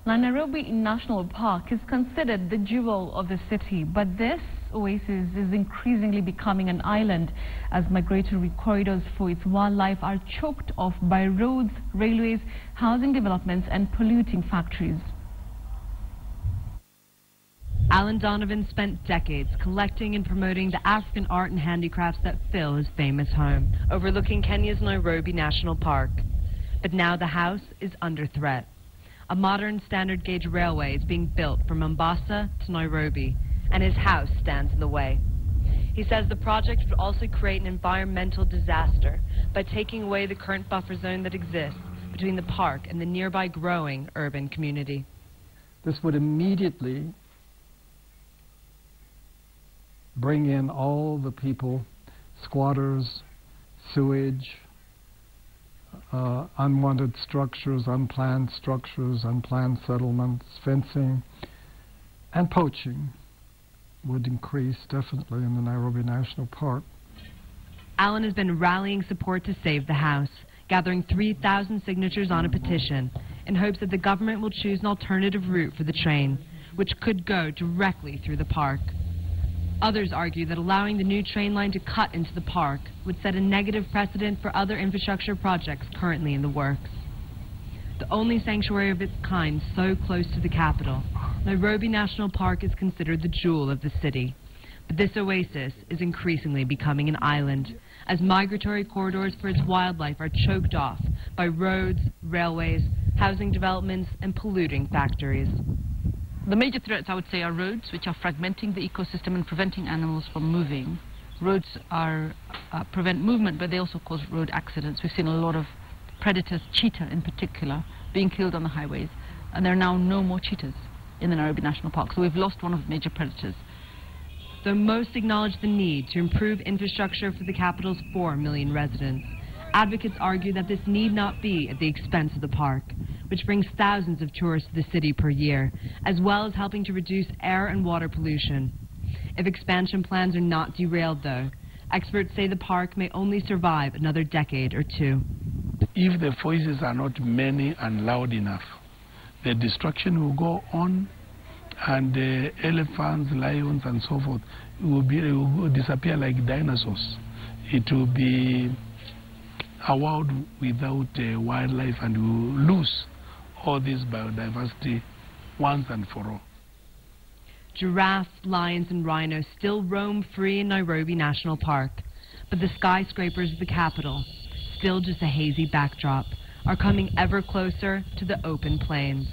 Now, Nairobi National Park is considered the jewel of the city, but this oasis is increasingly becoming an island as migratory corridors for its wildlife are choked off by roads, railways, housing developments and polluting factories. Alan Donovan spent decades collecting and promoting the African art and handicrafts that fill his famous home, overlooking Kenya's Nairobi National Park. But now the house is under threat. A modern standard gauge railway is being built from Mombasa to Nairobi, and his house stands in the way. He says the project would also create an environmental disaster by taking away the current buffer zone that exists between the park and the nearby growing urban community. This would immediately bring in all the people, squatters, sewage, unwanted structures, unplanned settlements, fencing, and poaching would increase definitely in the Nairobi National Park. Alan has been rallying support to save the house, gathering 3,000 signatures on a petition in hopes that the government will choose an alternative route for the train, which could go directly through the park. Others argue that allowing the new train line to cut into the park would set a negative precedent for other infrastructure projects currently in the works. The only sanctuary of its kind so close to the capital, Nairobi National Park is considered the jewel of the city. But this oasis is increasingly becoming an island, as migratory corridors for its wildlife are choked off by roads, railways, housing developments, and polluting factories. The major threats, I would say, are roads, which are fragmenting the ecosystem and preventing animals from moving. Roads prevent movement, but they also cause road accidents. We've seen a lot of predators, cheetah in particular, being killed on the highways, and there are now no more cheetahs in the Nairobi National Park, so we've lost one of the major predators. Though most acknowledge the need to improve infrastructure for the capital's 4 million residents, advocates argue that this need not be at the expense of the park, which brings thousands of tourists to the city per year, as well as helping to reduce air and water pollution. If expansion plans are not derailed, though, experts say the park may only survive another decade or two. If the voices are not many and loud enough, the destruction will go on, and the elephants, lions, and so forth will disappear like dinosaurs. It will be a world without wildlife, and we will lose all this biodiversity once and for all. Giraffes, lions and rhinos still roam free in Nairobi National Park, but the skyscrapers of the capital, still just a hazy backdrop, are coming ever closer to the open plains.